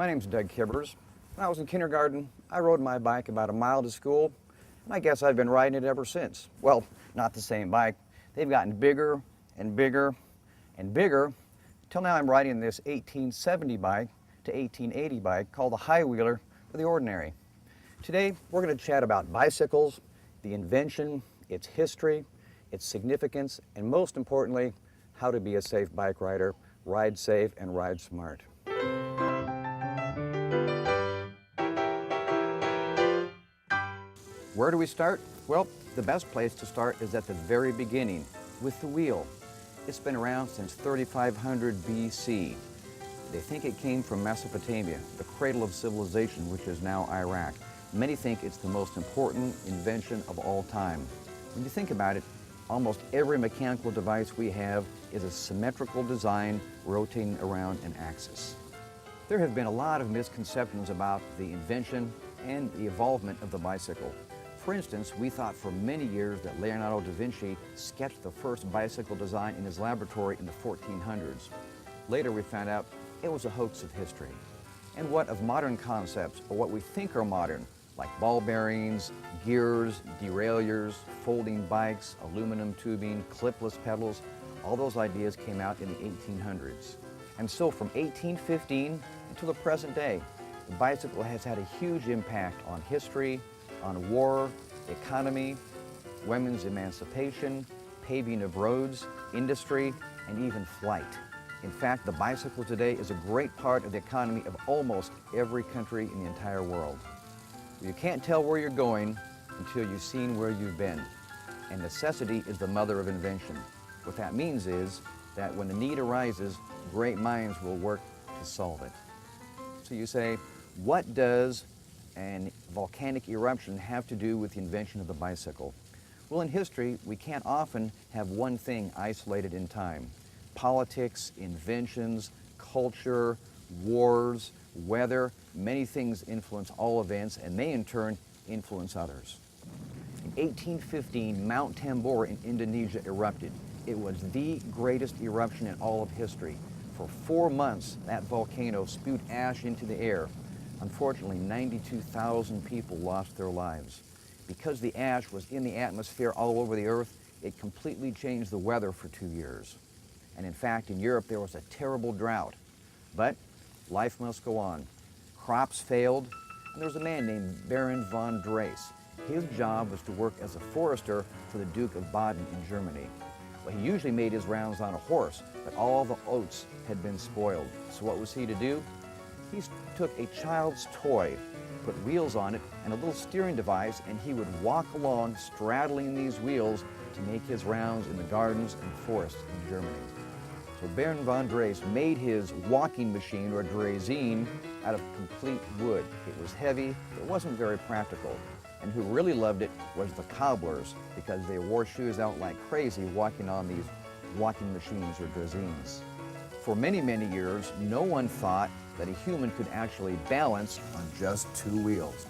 My name's Doug Kiburz. When I was in kindergarten, I rode my bike about a mile to school, and I guess I've been riding it ever since. Well, not the same bike. They've gotten bigger and bigger and bigger, till now I'm riding this 1870 bike to 1880 bike called the high wheeler or the ordinary. Today, we're going to chat about bicycles, the invention, its history, its significance, and most importantly, how to be a safe bike rider, ride safe and ride smart. Where do we start? Well, the best place to start is at the very beginning, with the wheel. It's been around since 3500 BC. They think it came from Mesopotamia, the cradle of civilization, which is now Iraq. Many think it's the most important invention of all time. When you think about it, almost every mechanical device we have is a symmetrical design rotating around an axis. There have been a lot of misconceptions about the invention and the evolvement of the bicycle. For instance, we thought for many years that Leonardo da Vinci sketched the first bicycle design in his laboratory in the 1400s. Later we found out it was a hoax of history. And what of modern concepts, or what we think are modern, like ball bearings, gears, derailleurs, folding bikes, aluminum tubing, clipless pedals, all those ideas came out in the 1800s. And so from 1815 until the present day, the bicycle has had a huge impact on history, on war, economy, women's emancipation, paving of roads, industry, and even flight. In fact, the bicycle today is a great part of the economy of almost every country in the entire world. You can't tell where you're going until you've seen where you've been. And necessity is the mother of invention. What that means is that when the need arises, great minds will work to solve it. So you say, what does a volcanic eruption have to do with the invention of the bicycle? Well, in history, we can't often have one thing isolated in time. Politics, inventions, culture, wars, weather, many things influence all events, and they in turn influence others. In 1815, Mount Tambora in Indonesia erupted. It was the greatest eruption in all of history. For 4 months, that volcano spewed ash into the air. Unfortunately, 92,000 people lost their lives. Because the ash was in the atmosphere all over the earth, it completely changed the weather for 2 years. And in fact, in Europe, there was a terrible drought. But life must go on. Crops failed, and there was a man named Baron von Drees. His job was to work as a forester for the Duke of Baden in Germany. Well, he usually made his rounds on a horse, but all the oats had been spoiled. So what was he to do? He took a child's toy, put wheels on it, and a little steering device, and he would walk along straddling these wheels to make his rounds in the gardens and forests in Germany. So Baron von Drees made his walking machine, or draisine, out of complete wood. It was heavy, it wasn't very practical. And who really loved it was the cobblers, because they wore shoes out like crazy walking on these walking machines or draisines. For many, many years, no one thought that a human could actually balance on just 2 wheels.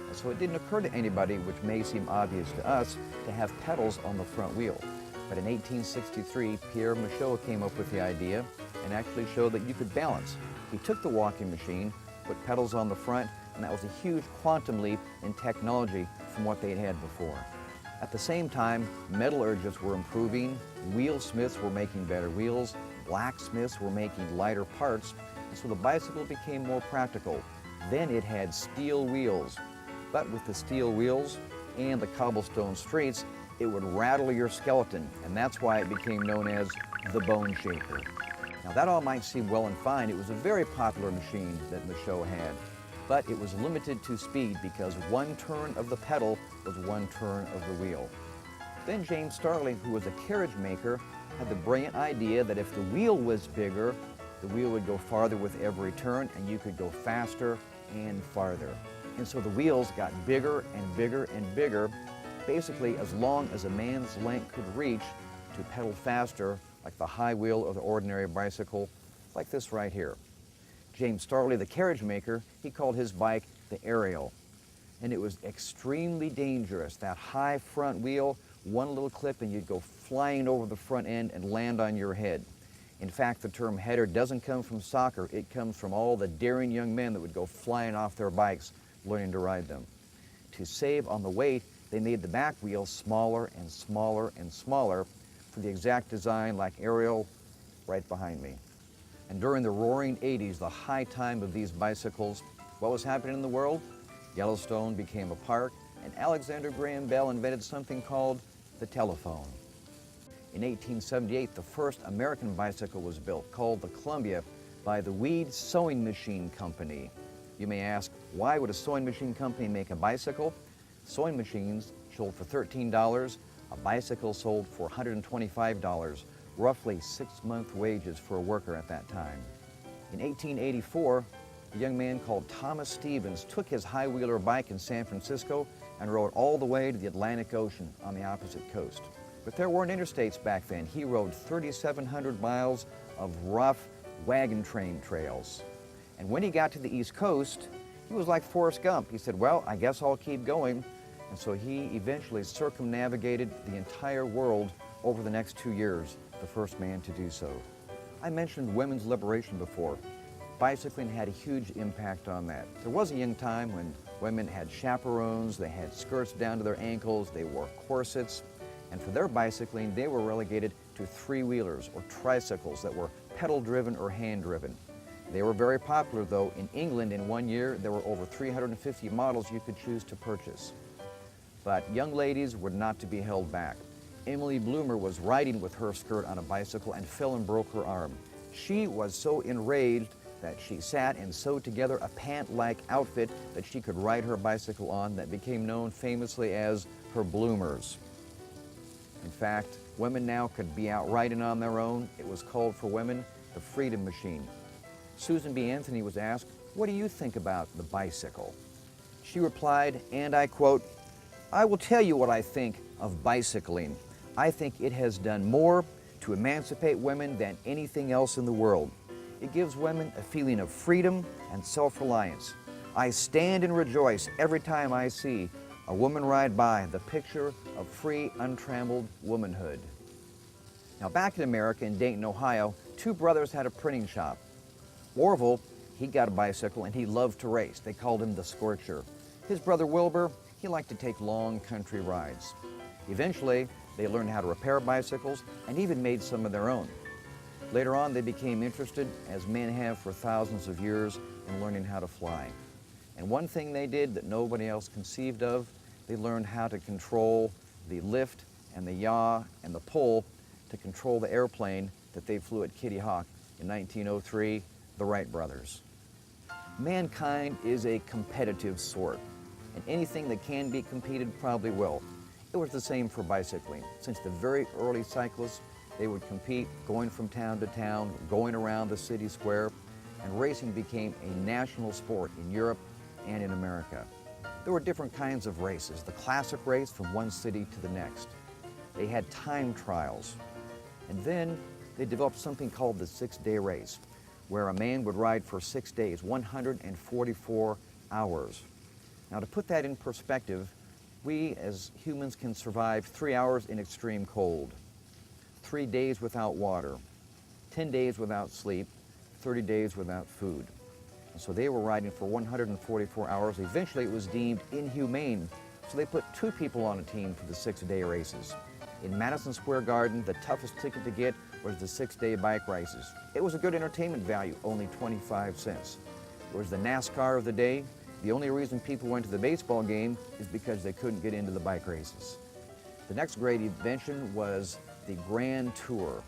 And so it didn't occur to anybody, which may seem obvious to us, to have pedals on the front wheel. But in 1863, Pierre Michaud came up with the idea and actually showed that you could balance. He took the walking machine, put pedals on the front, and that was a huge quantum leap in technology from what they'd had before. At the same time, metallurgists were improving, wheelsmiths were making better wheels, blacksmiths were making lighter parts, and so the bicycle became more practical. Then it had steel wheels. But with the steel wheels and the cobblestone streets, it would rattle your skeleton, and that's why it became known as the bone shaker. Now that all might seem well and fine. It was a very popular machine that Michaud had, but it was limited to speed because 1 turn of the pedal was 1 turn of the wheel. Then James Starling, who was a carriage maker, had the brilliant idea that if the wheel was bigger, the wheel would go farther with every turn, and you could go faster and farther. And so the wheels got bigger and bigger and bigger, basically as long as a man's length could reach to pedal faster, like the high wheel or the ordinary bicycle, like this right here. James Starling, the carriage maker, he called his bike the Ariel. And it was extremely dangerous. That high front wheel, one little clip and you'd go flying over the front end and land on your head. In fact, the term header doesn't come from soccer. It comes from all the daring young men that would go flying off their bikes learning to ride them. To save on the weight, they made the back wheel smaller and smaller and smaller for the exact design like Ariel right behind me. And during the roaring 80s, the high time of these bicycles, what was happening in the world? Yellowstone became a park, and Alexander Graham Bell invented something called the telephone. In 1878, the first American bicycle was built, called the Columbia, by the Weed Sewing Machine Company. You may ask, why would a sewing machine company make a bicycle? Sewing machines sold for $13, a bicycle sold for $125, roughly 6-month wages for a worker at that time. In 1884, a young man called Thomas Stevens took his high-wheeler bike in San Francisco and rode all the way to the Atlantic Ocean on the opposite coast. But there weren't interstates back then. He rode 3,700 miles of rough wagon train trails. And when he got to the East Coast, he was like Forrest Gump. He said, well, I guess I'll keep going. And so he eventually circumnavigated the entire world over the next 2 years, the first man to do so. I mentioned women's liberation before. Bicycling had a huge impact on that. There was a young time when women had chaperones, they had skirts down to their ankles, they wore corsets, and for their bicycling, they were relegated to three-wheelers or tricycles that were pedal-driven or hand-driven. They were very popular, though. In England, in 1 year, there were over 350 models you could choose to purchase. But young ladies were not to be held back. Emily Bloomer was riding with her skirt on a bicycle and fell and broke her arm. She was so enraged that she sat and sewed together a pant-like outfit that she could ride her bicycle on that became known famously as her bloomers. In fact, women now could be out riding on their own. It was called for women the Freedom Machine. Susan B. Anthony was asked, what do you think about the bicycle? She replied, and I quote, I will tell you what I think of bicycling. I think it has done more to emancipate women than anything else in the world. It gives women a feeling of freedom and self-reliance. I stand and rejoice every time I see a woman ride by, the picture of free, untrammeled womanhood. Now, back in America, in Dayton, Ohio, two brothers had a printing shop. Orville, he got a bicycle and he loved to race. They called him the Scorcher. His brother Wilbur, he liked to take long country rides. Eventually, they learned how to repair bicycles and even made some of their own. Later on, they became interested, as men have for thousands of years, in learning how to fly. And one thing they did that nobody else conceived of, they learned how to control the lift and the yaw and the pull to control the airplane that they flew at Kitty Hawk in 1903, the Wright brothers. Mankind is a competitive sort, and anything that can be competed probably will. It was the same for bicycling. Since the very early cyclists, they would compete going from town to town, going around the city square, and racing became a national sport in Europe and in America. There were different kinds of races. The classic race from one city to the next. They had time trials. And then they developed something called the 6-day race, where a man would ride for 6 days, 144 hours. Now, to put that in perspective, we as humans can survive 3 hours in extreme cold, 3 days without water, 10 days without sleep, 30 days without food. And so they were riding for 144 hours. Eventually it was deemed inhumane, so they put 2 people on a team for the 6-day races. In Madison Square Garden, the toughest ticket to get was the 6-day bike races. It was a good entertainment value, only 25 cents. It was the NASCAR of the day. The only reason people went to the baseball game is because they couldn't get into the bike races. The next great invention was the Grand Tour,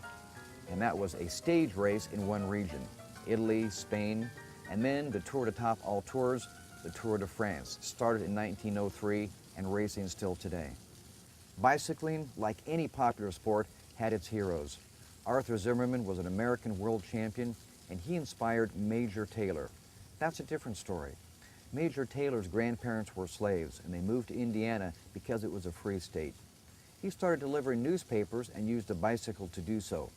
and that was a stage race in one region, Italy, Spain, and then the Tour de Top all tours, the Tour de France, started in 1903 and racing still today. Bicycling, like any popular sport, had its heroes. Arthur Zimmerman was an American world champion, and he inspired Major Taylor. That's a different story. Major Taylor's grandparents were slaves, and they moved to Indiana because it was a free state. He started delivering newspapers and used a bicycle to do so.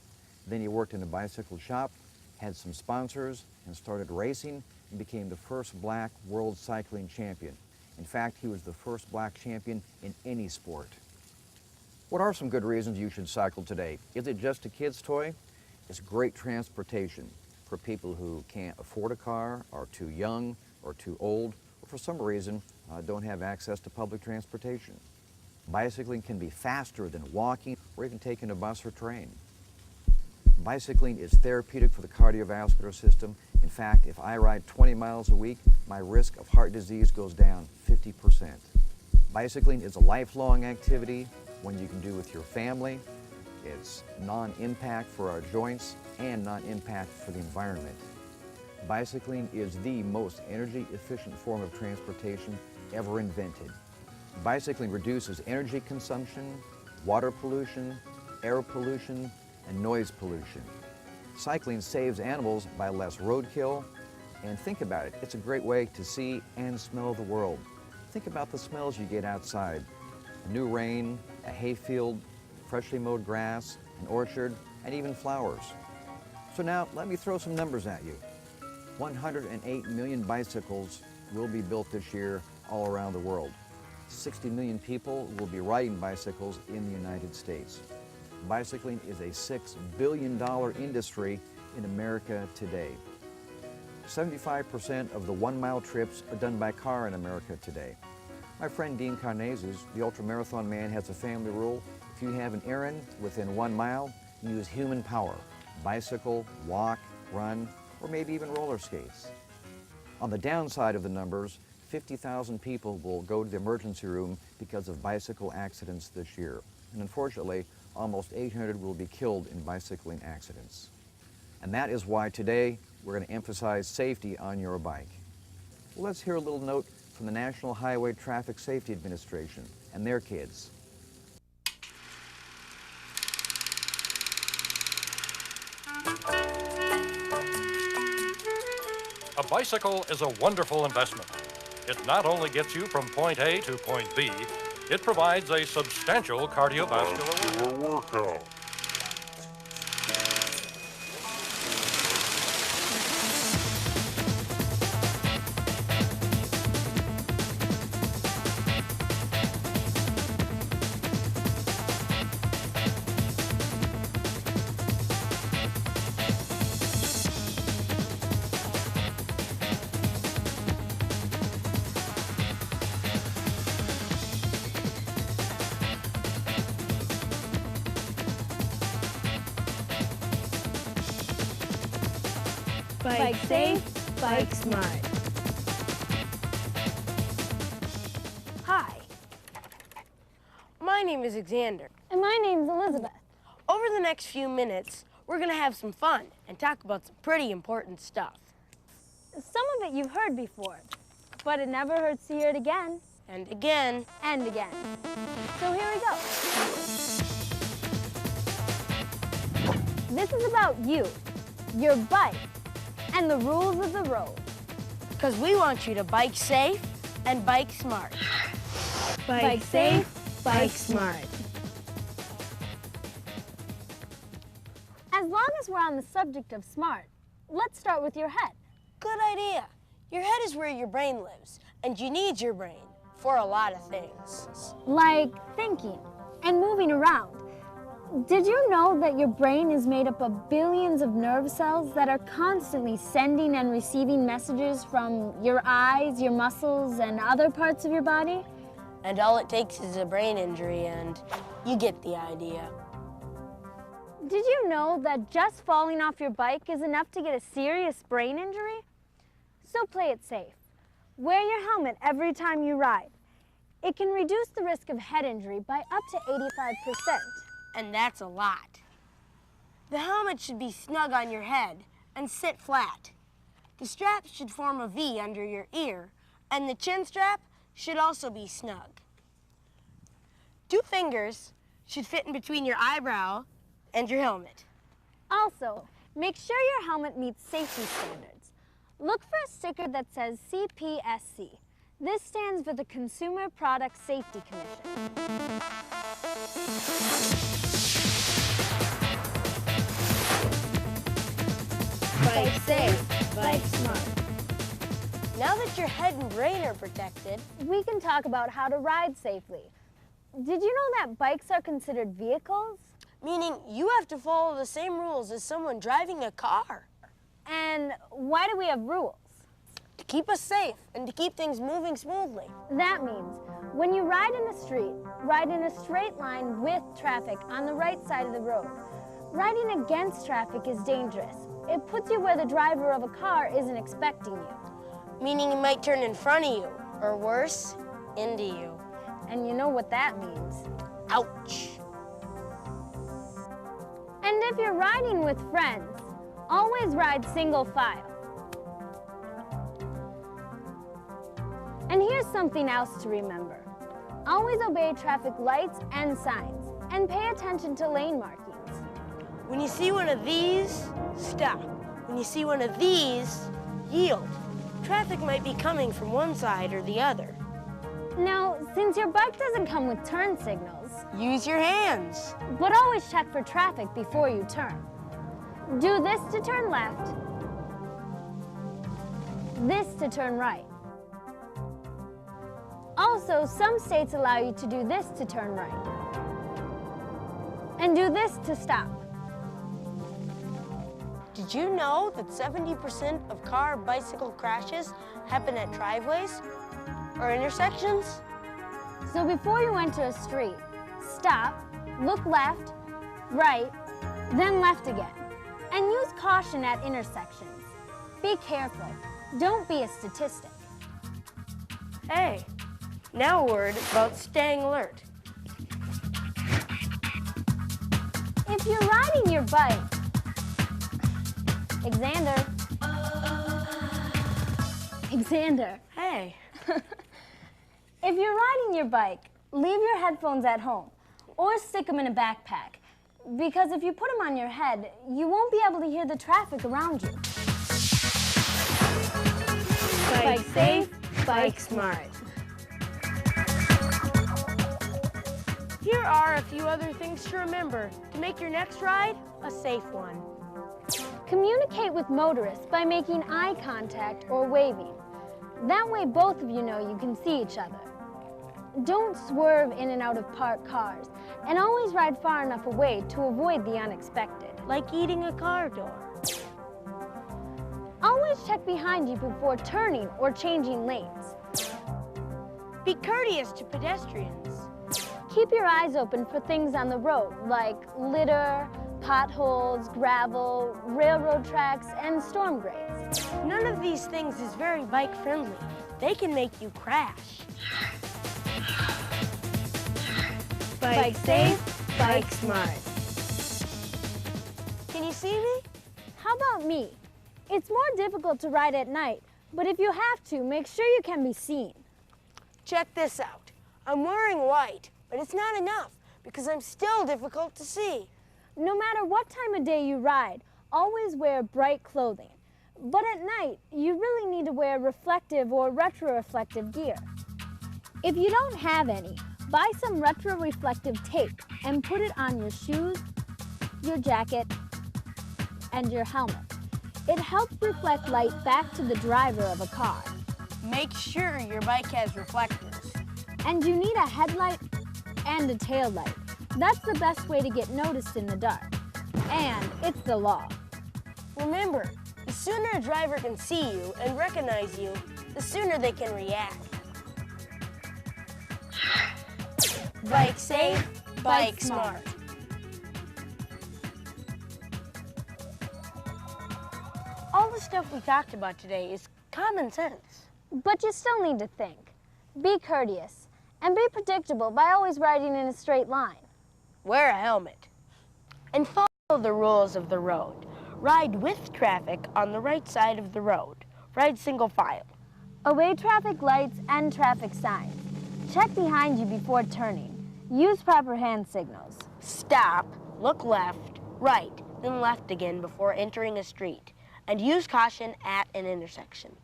Then he worked in a bicycle shop, had some sponsors, and started racing, and became the first black world cycling champion. In fact, he was the first black champion in any sport. What are some good reasons you should cycle today? Is it just a kid's toy? It's great transportation for people who can't afford a car, are too young, or too old, or for some reason don't have access to public transportation. Bicycling can be faster than walking or even taking a bus or train. Bicycling is therapeutic for the cardiovascular system. In fact, if I ride 20 miles a week, my risk of heart disease goes down 50%. Bicycling is a lifelong activity, one you can do with your family. It's non-impact for our joints and non-impact for the environment. Bicycling is the most energy-efficient form of transportation ever invented. Bicycling reduces energy consumption, water pollution, air pollution, and noise pollution. Cycling saves animals by less roadkill, and think about it, it's a great way to see and smell the world. Think about the smells you get outside. A new rain, a hayfield, freshly mowed grass, an orchard, and even flowers. So now, let me throw some numbers at you. 108 million bicycles will be built this year all around the world. 60 million people will be riding bicycles in the United States. Bicycling is a $6 billion industry in America today. 75% of the 1-mile trips are done by car in America today. My friend Dean Carnazes, the ultramarathon man, has a family rule. If you have an errand within 1 mile, use human power. Bicycle, walk, run, or maybe even roller skates. On the downside of the numbers, 50,000 people will go to the emergency room because of bicycle accidents this year. And unfortunately, almost 800 will be killed in bicycling accidents. And that is why today we're going to emphasize safety on your bike. Well, let's hear a little note from the National Highway Traffic Safety Administration and their kids. A bicycle is a wonderful investment. It not only gets you from point A to point B, it provides a substantial cardiovascular workout. Bike safe, bike smart. Hi, my name is Xander. And my name's Elizabeth. Over the next few minutes, we're gonna have some fun and talk about some pretty important stuff. Some of it you've heard before, but it never hurts to hear it again. And again. And again. So here we go. This is about you, your bike, and the rules of the road. Because we want you to bike safe and bike smart. Bike safe, bike smart. As long as we're on the subject of smart, let's start with your head. Good idea. Your head is where your brain lives, and you need your brain for a lot of things. Like thinking and moving around. Did you know that your brain is made up of billions of nerve cells that are constantly sending and receiving messages from your eyes, your muscles, and other parts of your body? And all it takes is a brain injury, and you get the idea. Did you know that just falling off your bike is enough to get a serious brain injury? So play it safe. Wear your helmet every time you ride. It can reduce the risk of head injury by up to 85%. And that's a lot. The helmet should be snug on your head and sit flat. The strap should form a V under your ear, and the chin strap should also be snug. 2 fingers should fit in between your eyebrow and your helmet. Also, make sure your helmet meets safety standards. Look for a sticker that says CPSC. This stands for the Consumer Product Safety Commission. Bike safe, bike smart. Now that your head and brain are protected, We can talk about how to ride safely. Did you know that bikes are considered vehicles? Meaning you have to follow the same rules as someone driving a car. And why do we have rules? To keep us safe and to keep things moving smoothly. That means when you ride in a street, ride in a straight line with traffic on the right side of the road. Riding against traffic is dangerous. It puts you where the driver of a car isn't expecting you. Meaning he might turn in front of you, or worse, into you. And you know what that means. Ouch. And if you're riding with friends, always ride single file. And here's something else to remember. Always obey traffic lights and signs, and pay attention to lane markings. When you see one of these, stop. When you see one of these, yield. Traffic might be coming from one side or the other. Now, since your bike doesn't come with turn signals, Use your hands. but always check for traffic before you turn. Do this to turn left, this to turn right. Also, some states allow you to do this to turn right, and do this to stop. Did you know that 70% of car-bicycle crashes happen at driveways or intersections? So before you enter a street, stop, look left, right, then left again. And use caution at intersections. Be careful. Don't be a statistic. Hey, now a word about staying alert. If you're riding your bike, Xander. Hey, If you're riding your bike, leave your headphones at home or stick them in a backpack. Because if you put them on your head, you won't be able to hear the traffic around you. bike safe, bike smart. Here are a few other things to remember to make your next ride a safe one. Communicate with motorists by making eye contact or waving. That way both of you know you can see each other. Don't swerve in and out of parked cars, and always ride far enough away to avoid the unexpected. Like eating a car door. Always check behind you before turning or changing lanes. Be courteous to pedestrians. Keep your eyes open for things on the road, like litter, potholes, gravel, railroad tracks, and storm drains. None of these things is very bike friendly. They can make you crash. Bike safe, bike smart. Can you see me? How about me? It's more difficult to ride at night, but if you have to, make sure you can be seen. Check this out. I'm wearing white, but it's not enough because I'm still difficult to see. No matter what time of day you ride, always wear bright clothing. But at night, you really need to wear reflective or retroreflective gear. If you don't have any, buy some retroreflective tape and put it on your shoes, your jacket, and your helmet. It helps reflect light back to the driver of a car. Make sure your bike has reflectors. And you need a headlight and a tail light. That's the best way to get noticed in the dark. And it's the law. Remember, the sooner a driver can see you and recognize you, the sooner they can react. Bike safe, bike smart. All the stuff we talked about today is common sense. But you still need to think. Be courteous and be predictable by always riding in a straight line. Wear a helmet. And follow the rules of the road. Ride with traffic on the right side of the road. Ride single file. Obey traffic lights and traffic signs. Check behind you before turning. Use proper hand signals. Stop, look left, right, then left again before entering a street. And use caution at an intersection.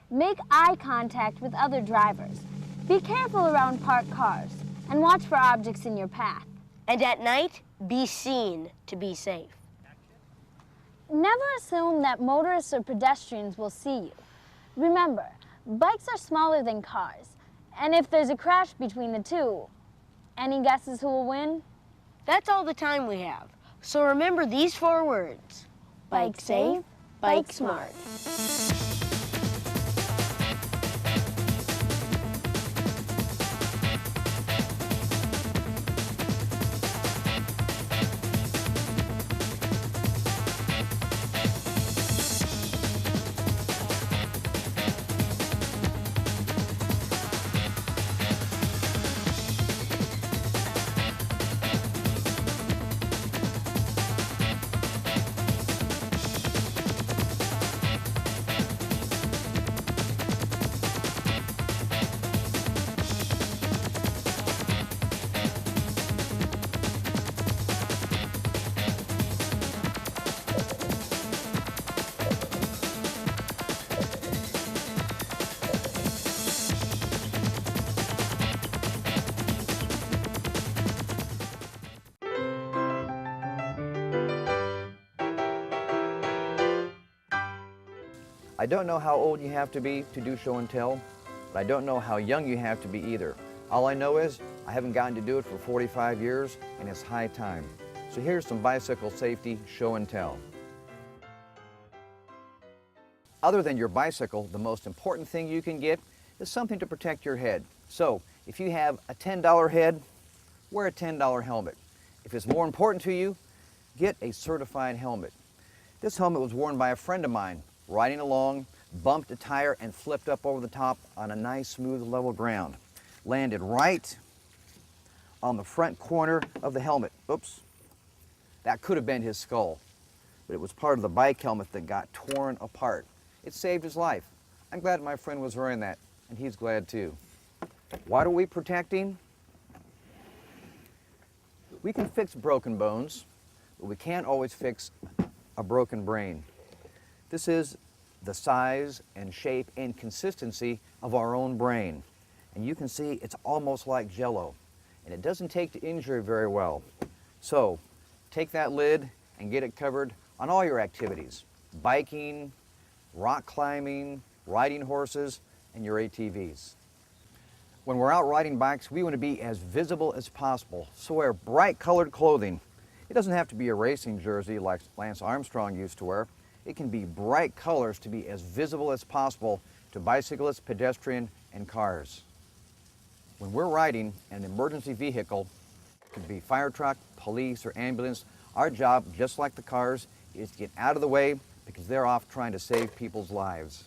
Make eye contact with other drivers. Be careful around parked cars and watch for objects in your path. And at night, be seen to be safe. Never assume that motorists or pedestrians will see you. Remember, bikes are smaller than cars, and if there's a crash between the two, any guesses who will win? That's all the time we have. So remember these 4 words. Bike safe, bike smart. I don't know how old you have to be to do show and tell, but I don't know how young you have to be either. All I know is I haven't gotten to do it for 45 years, and it's high time. So here's some bicycle safety show and tell. Other than your bicycle, the most important thing you can get is something to protect your head. So if you have a $10 head, wear a $10 helmet. If it's more important to you, get a certified helmet. This helmet was worn by a friend of mine riding along, bumped a tire and flipped up over the top on a nice smooth level ground. Landed right on the front corner of the helmet. Oops, that could have been his skull, but it was part of the bike helmet that got torn apart. It saved his life. I'm glad my friend was wearing that, and he's glad too. What are we protecting? We can fix broken bones, but we can't always fix a broken brain. This is the size and shape and consistency of our own brain. And you can see it's almost like Jell-O, and it doesn't take to injury very well. So take that lid and get it covered on all your activities: biking, rock climbing, riding horses, and your ATVs. When we're out riding bikes, we want to be as visible as possible, so wear bright colored clothing. It doesn't have to be a racing jersey like Lance Armstrong used to wear. It can be bright colors to be as visible as possible to bicyclists, pedestrians, and cars. When we're riding an emergency vehicle, it could be fire truck, police, or ambulance, our job, just like the cars, is to get out of the way because they're off trying to save people's lives.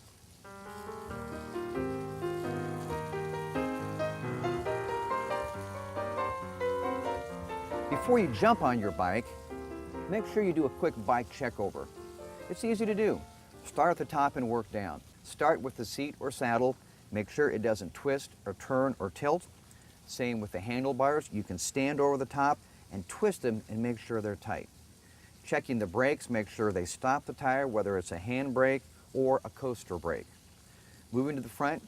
Before you jump on your bike, make sure you do a quick bike check over. It's easy to do. Start at the top and work down. Start with the seat or saddle. Make sure it doesn't twist or turn or tilt. Same with the handlebars. You can stand over the top and twist them and make sure they're tight. Checking the brakes, make sure they stop the tire, whether it's a hand brake or a coaster brake. Moving to the front,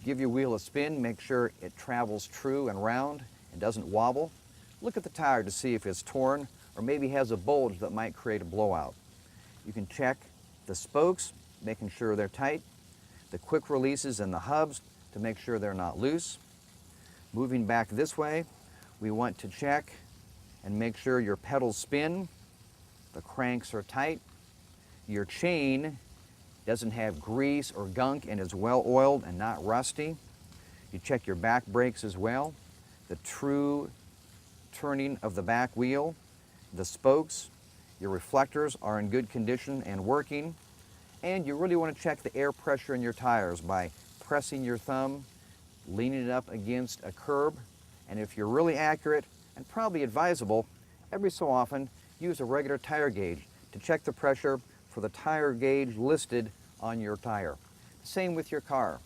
give your wheel a spin. Make sure it travels true and round and doesn't wobble. Look at the tire to see if it's torn or maybe has a bulge that might create a blowout. You can check the spokes, making sure they're tight, the quick releases and the hubs to make sure they're not loose. Moving back this way, we want to check and make sure your pedals spin, the cranks are tight, your chain doesn't have grease or gunk and is well oiled and not rusty. You check your back brakes as well, the true turning of the back wheel, the spokes, your reflectors are in good condition and working, and you really want to check the air pressure in your tires by pressing your thumb, leaning it up against a curb, and if you're really accurate and probably advisable, every so often use a regular tire gauge to check the pressure for the tire gauge listed on your tire. Same with your car.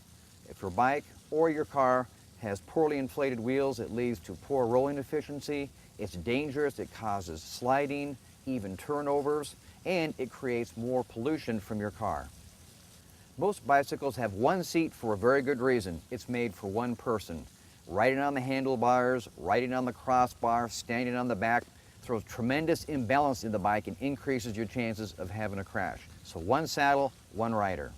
If your bike or your car has poorly inflated wheels, it leads to poor rolling efficiency, it's dangerous, it causes sliding, even turnovers, and it creates more pollution from your car. Most bicycles have one seat for a very good reason. It's made for one person. Riding on the handlebars, riding on the crossbar, standing on the back throws tremendous imbalance in the bike and increases your chances of having a crash. So one saddle, one rider.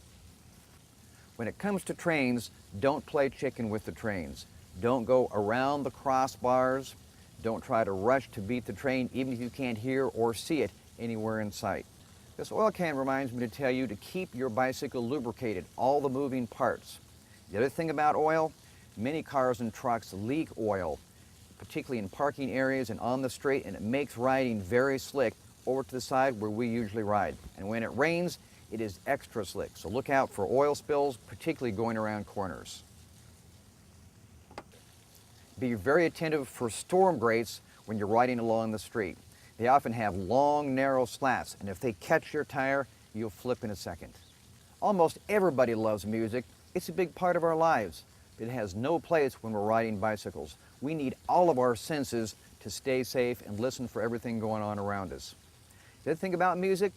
When it comes to trains, don't play chicken with the trains. Don't go around the crossbars. Don't try to rush to beat the train even if you can't hear or see it anywhere in sight. This oil can reminds me to tell you to keep your bicycle lubricated, all the moving parts. The other thing about oil, many cars and trucks leak oil, particularly in parking areas and on the street, and it makes riding very slick over to the side where we usually ride. And when it rains, it is extra slick. So look out for oil spills, particularly going around corners. Be very attentive for storm grates when you're riding along the street. They often have long, narrow slats, and if they catch your tire, you'll flip in a second. Almost everybody loves music. It's a big part of our lives, but it has no place when we're riding bicycles. We need all of our senses to stay safe and listen for everything going on around us. The other thing about music,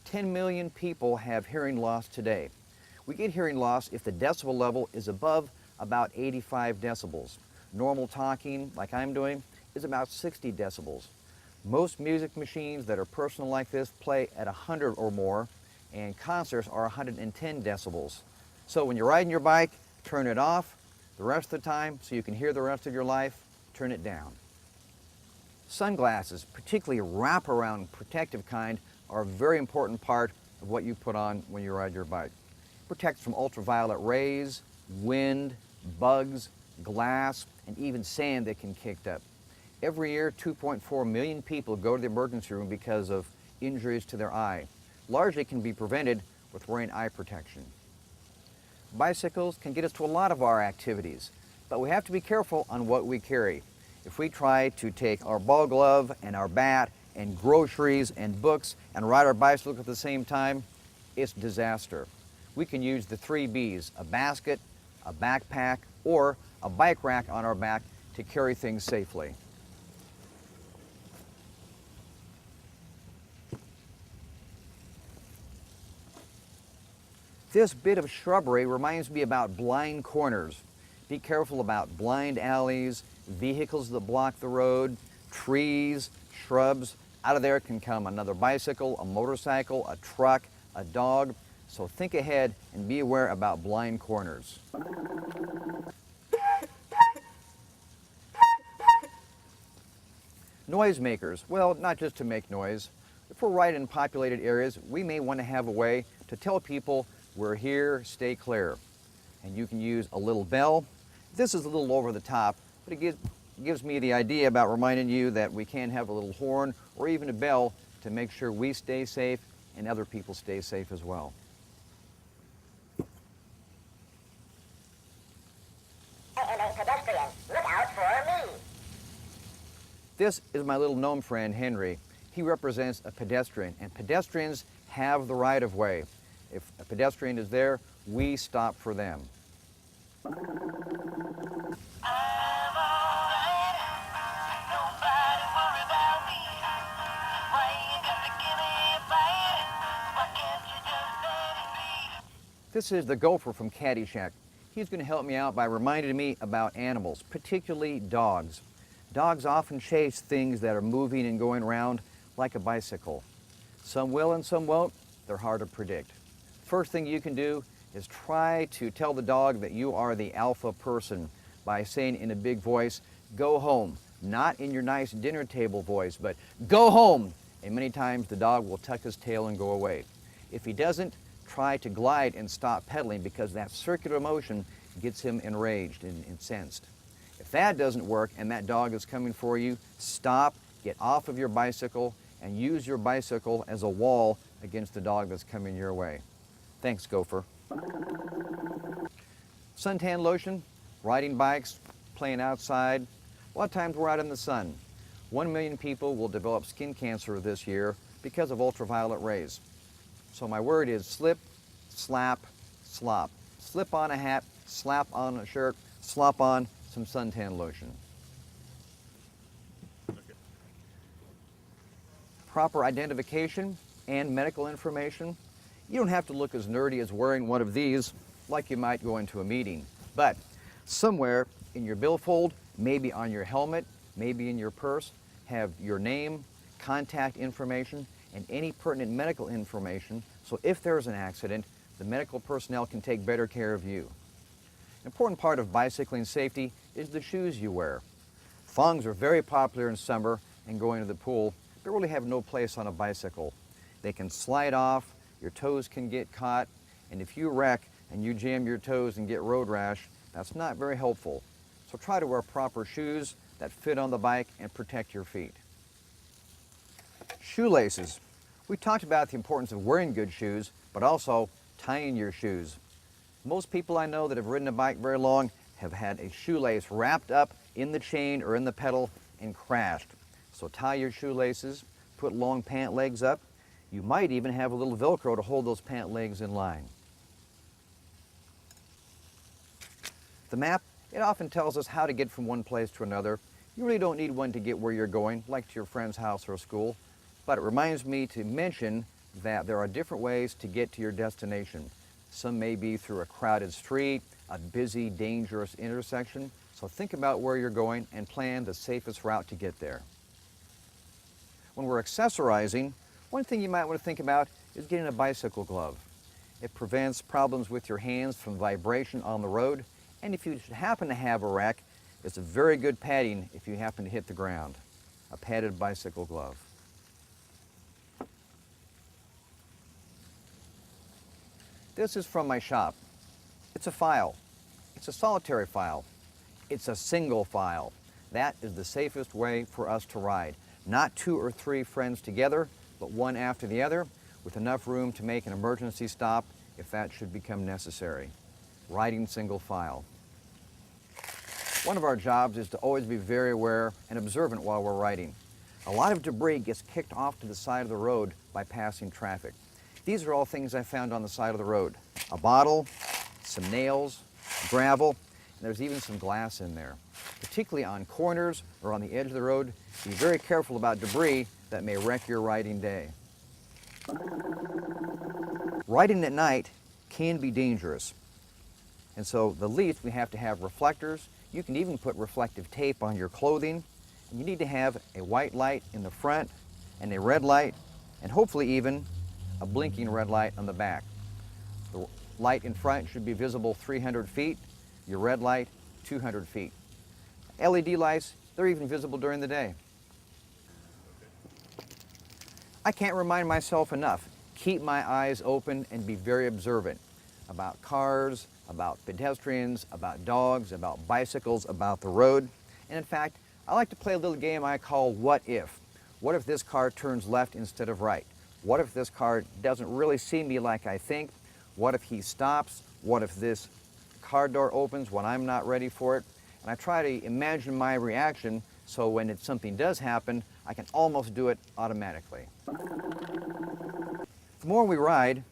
10 million people have hearing loss today. We get hearing loss if the decibel level is above about 85 decibels. Normal talking, like I'm doing, is about 60 decibels. Most music machines that are personal like this play at 100 or more, and concerts are 110 decibels. So when you're riding your bike, turn it off. The rest of the time, so you can hear the rest of your life, turn it down. Sunglasses, particularly wraparound protective kind, are a very important part of what you put on when you ride your bike. Protects from ultraviolet rays, wind, bugs, glass, and even sand that can kick up. Every year, 2.4 million people go to the emergency room because of injuries to their eye. Largely can be prevented with wearing eye protection. Bicycles can get us to a lot of our activities, but we have to be careful on what we carry. If we try to take our ball glove and our bat and groceries and books and ride our bicycle at the same time, it's disaster. We can use the 3 B's, a basket, a backpack, or a bike rack on our back to carry things safely. This bit of shrubbery reminds me about blind corners. Be careful about blind alleys, vehicles that block the road, trees, shrubs. Out of there can come another bicycle, a motorcycle, a truck, a dog. So think ahead and be aware about blind corners. Noisemakers, well, not just to make noise. If we're riding in populated areas, we may want to have a way to tell people we're here, stay clear. And you can use a little bell. This is a little over the top, but it gives me the idea about reminding you that we can have a little horn or even a bell to make sure we stay safe and other people stay safe as well. I am a pedestrian. Look out for me. This is my little gnome friend, Henry. He represents a pedestrian, and pedestrians have the right of way. If a pedestrian is there, we stop for them. This is the gopher from Caddyshack. He's going to help me out by reminding me about animals, particularly dogs. Dogs often chase things that are moving and going around like a bicycle. Some will and some won't. They're hard to predict. First thing you can do is try to tell the dog that you are the alpha person by saying in a big voice, "Go home." Not in your nice dinner table voice, but "Go home." And many times the dog will tuck his tail and go away. If he doesn't, try to glide and stop pedaling because that circular motion gets him enraged and incensed. If that doesn't work and that dog is coming for you, stop, get off of your bicycle, and use your bicycle as a wall against the dog that's coming your way. Thanks, Gopher. Suntan lotion, riding bikes, playing outside. A lot of times we're out in the sun. 1 million people will develop skin cancer this year because of ultraviolet rays. So my word is slip, slap, slop. Slip on a hat, slap on a shirt, slop on some suntan lotion. Proper identification and medical information. You don't have to look as nerdy as wearing one of these like you might go into a meeting. But somewhere in your billfold, maybe on your helmet, maybe in your purse, have your name, contact information, and any pertinent medical information, so if there's an accident, the medical personnel can take better care of you. An important part of bicycling safety is the shoes you wear. Thongs are very popular in summer and going to the pool, but really have no place on a bicycle. They can slide off, your toes can get caught, and if you wreck and you jam your toes and get road rash, that's not very helpful. So try to wear proper shoes that fit on the bike and protect your feet. Shoelaces. We talked about the importance of wearing good shoes, but also tying your shoes. Most people I know that have ridden a bike very long have had a shoelace wrapped up in the chain or in the pedal and crashed. So tie your shoelaces, put long pant legs up. You might even have a little Velcro to hold those pant legs in line. The map, it often tells us how to get from one place to another. You really don't need one to get where you're going, like to your friend's house or school, but it reminds me to mention that there are different ways to get to your destination. Some may be through a crowded street, a busy, dangerous intersection, so think about where you're going and plan the safest route to get there. When we're accessorizing, one thing you might want to think about is getting a bicycle glove. It prevents problems with your hands from vibration on the road, and if you should happen to have a wreck, it's a very good padding if you happen to hit the ground. A padded bicycle glove. This is from my shop. It's a file. It's a solitary file. It's a single file. That is the safest way for us to ride. Not 2 or 3 friends together, but one after the other, with enough room to make an emergency stop if that should become necessary. Riding single file. One of our jobs is to always be very aware and observant while we're riding. A lot of debris gets kicked off to the side of the road by passing traffic. These are all things I found on the side of the road. A bottle, some nails, gravel, and there's even some glass in there. Particularly on corners or on the edge of the road, be very careful about debris that may wreck your riding day. Riding at night can be dangerous. And so the least we have to have reflectors. You can even put reflective tape on your clothing. And you need to have a white light in the front and a red light, and hopefully even a blinking red light on the back. The light in front should be visible 300 feet, your red light 200 feet. LED lights, they're even visible during the day. I can't remind myself enough, keep my eyes open and be very observant about cars, about pedestrians, about dogs, about bicycles, about the road. And in fact, I like to play a little game I call What If? What if this car turns left instead of right? What if this car doesn't really see me like I think? What if he stops? What if this car door opens when I'm not ready for it? And I try to imagine my reaction so when something does happen, I can almost do it automatically. The more we ride,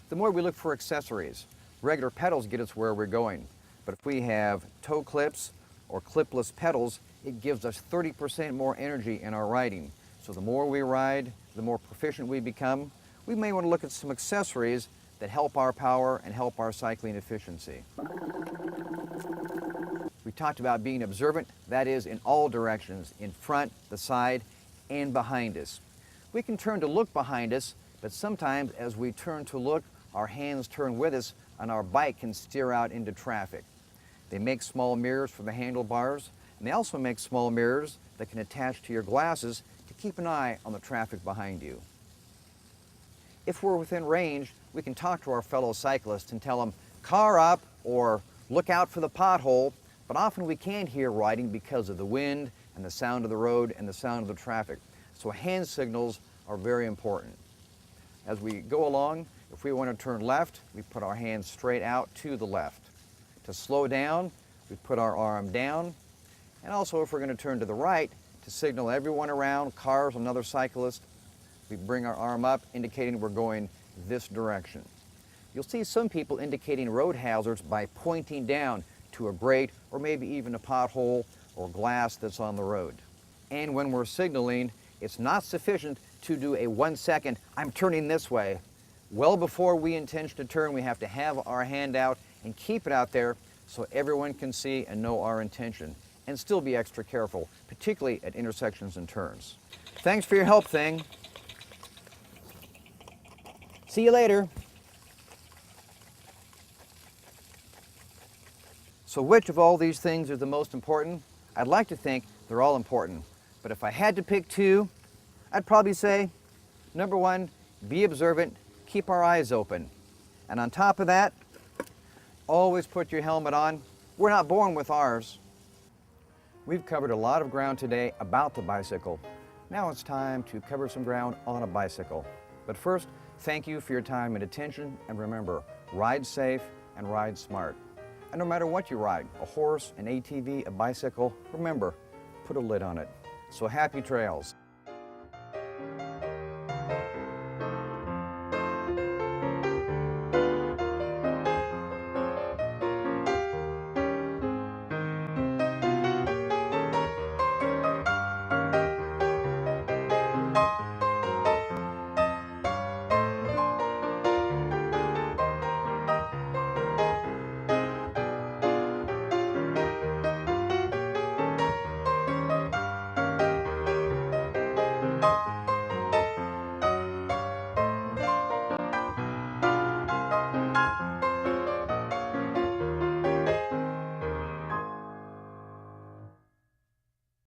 the more we look for accessories. Regular pedals get us where we're going, but if we have toe clips or clipless pedals, it gives us 30% more energy in our riding. So the more we ride, the more proficient we become. We may want to look at some accessories that help our power and help our cycling efficiency. We talked about being observant, that is in all directions, in front, the side, and behind us. We can turn to look behind us, but sometimes as we turn to look, our hands turn with us and our bike can steer out into traffic. They make small mirrors for the handlebars, and they also make small mirrors that can attach to your glasses to keep an eye on the traffic behind you. If we're within range, we can talk to our fellow cyclists and tell them, car up, or look out for the pothole, but often we can't hear riding because of the wind and the sound of the road and the sound of the traffic. So hand signals are very important. As we go along, if we want to turn left, we put our hands straight out to the left. To slow down, we put our arm down. And also if we're going to turn to the right, to signal everyone around, cars, another cyclist, we bring our arm up, indicating we're going this direction. You'll see some people indicating road hazards by pointing down to a grate or maybe even a pothole or glass that's on the road. And when we're signaling, it's not sufficient to do a 1 second, I'm turning this way. Well before we intention to turn, we have to have our hand out and keep it out there so everyone can see and know our intention, and still be extra careful, particularly at intersections and turns. Thanks for your help, Thing. See you later. So which of all these things is the most important? I'd like to think they're all important. But if I had to pick two, I'd probably say, number one, be observant, keep our eyes open. And on top of that, always put your helmet on. We're not born with ours. We've covered a lot of ground today about the bicycle. Now it's time to cover some ground on a bicycle. But first, thank you for your time and attention, and remember, ride safe and ride smart. And no matter what you ride, a horse, an ATV, a bicycle, remember, put a lid on it. So happy trails.